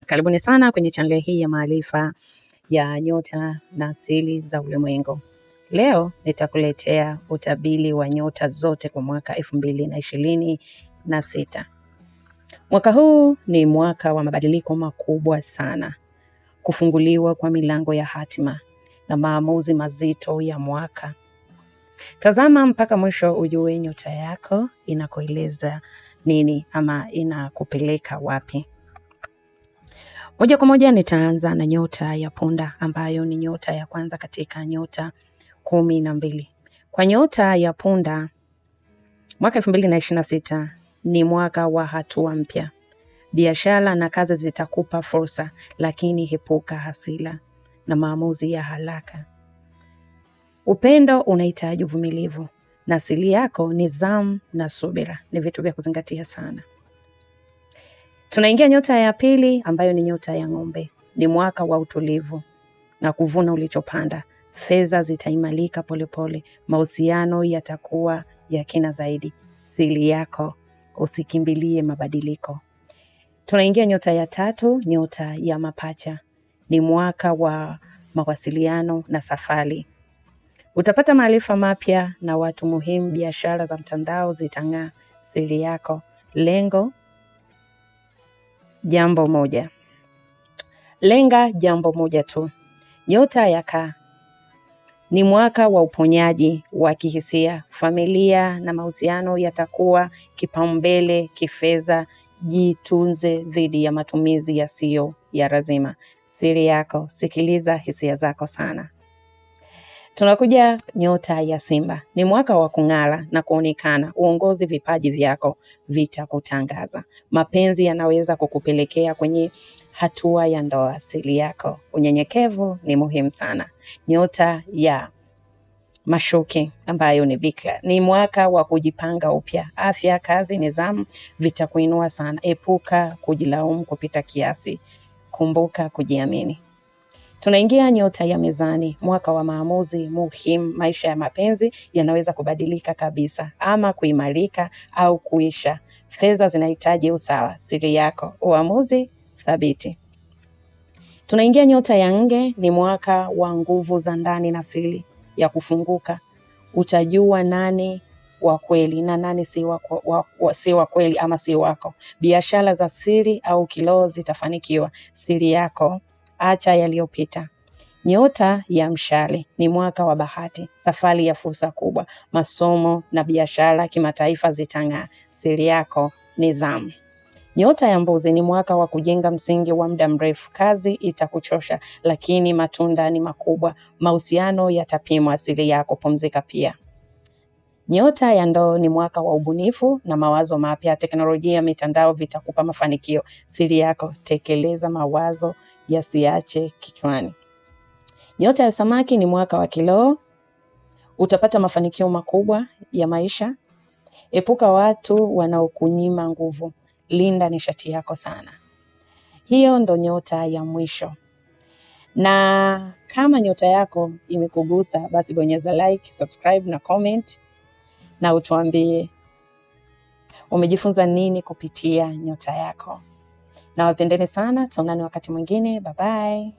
Karibuni sana kwenye channel hii ya maarifa ya nyota na asili za ulimwengu. Leo nitakuletea utabiri wa nyota zote kwa mwaka 2026. Mwaka huu ni mwaka wa mabadiliko makubwa sana, kufunguliwa kwa milango ya hatima na maamuzi mazito ya mwaka. Tazama mpaka mwisho ujue nyota yako inakueleza nini ama inakupeleka wapi. Moja kwa moja nitaanza na nyota ya punda ambayo ni nyota ya kwanza katika nyota 12. Kwa nyota ya punda, mwaka 2026 ni mwaka wa hatua mpya. Biashara na kazi zitakupa fursa, lakini epuka hasira na maamuzi ya haraka. Upendo unahitaji uvumilivu na asili yako nidhamu na subira. Ni vitu vya kuzingatia sana. Tunaingia nyota ya pili ambayo ni nyota ya ng'ombe. Ni mwaka wa utulivu na kuvuna ulichopanda. Fedha zitaimarika polepole, mahusiano yatakuwa ya kina zaidi. Siri yako, usikimbilie mabadiliko. Tunaingia nyota ya tatu, nyota ya mapacha. Ni mwaka wa mawasiliano na safari. Utapata maarifa mapya na watu muhimu, biashara za mtandao zitang'aa. Siri yako, lenga jambo moja tu. Nyota ya kaa. Ni mwaka wa uponyaji wa kihisia. Familia na mahusiano yatakuwa kipaumbele. Kifedha, jitunze dhidi ya matumizi yasiyo ya lazima. Siri yako, sikiliza hisia zako sana. Tunakuja nyota ya simba. Ni mwaka wa kung'ara na kuonekana. Uongozi, vipaji vyako vitakutangaza. Mapenzi yanaweza kukupelekea kwenye hatua ya ndoa. Siri yako, unyenyekevu ni muhimu sana. Nyota ya mashuke ambayo ni bikira. Ni mwaka wa kujipanga upya. Afya, kazi, nidhamu vitakuinua sana. Epuka kujilaumu kupita kiasi. Kumbuka kujiamini. Tunaingia nyota ya mezani, mwaka wa maamuzi muhimu. Maisha ya mapenzi yanaweza kubadilika kabisa ama kuimarika au kuisha. Fedha zinahitaji usawa. Siri yako, uamuzi thabiti. Tunaingia nyota ya nge. Ni mwaka wa nguvu za ndani na siri ya kufunguka. Utajua nani wa kweli na nani si wa kweli ama si wako. Biashara za siri au kiroho zitafanikiwa. Siri yako, acha yaliyopita. Nyota ya mshale. Ni mwaka wa bahati, safari ya fursa kubwa. Masomo na biashara kimataifa zitang'aa. Siri yako, nidhamu. Nyota ya mbuzi. Ni mwaka wa kujenga msingi wa muda mrefu. Kazi itakuchosha lakini matunda ni makubwa. Mahusiano yatapimwa. Siri yako, pumzika pia. Nyota ya ndoo. Ni mwaka wa ubunifu na mawazo mapya. Teknolojia, mitandao vitakupa mafanikio. Siri yako, tekeleza mawazo yasiache kichwani. Nyota ya samaki. Ni mwaka wa kiroho. Utapata mafanikio makubwa ya maisha. Epuka watu wanaokunyima nguvu. Linda nishati yako sana. Hiyo ndo nyota ya mwisho. Na kama nyota yako imekugusa, basi bonyeza like, subscribe na comment. Na utuambie umejifunza nini kupitia nyota yako. Na wapendeni sana, tuonane wakati mwingine. Bye bye.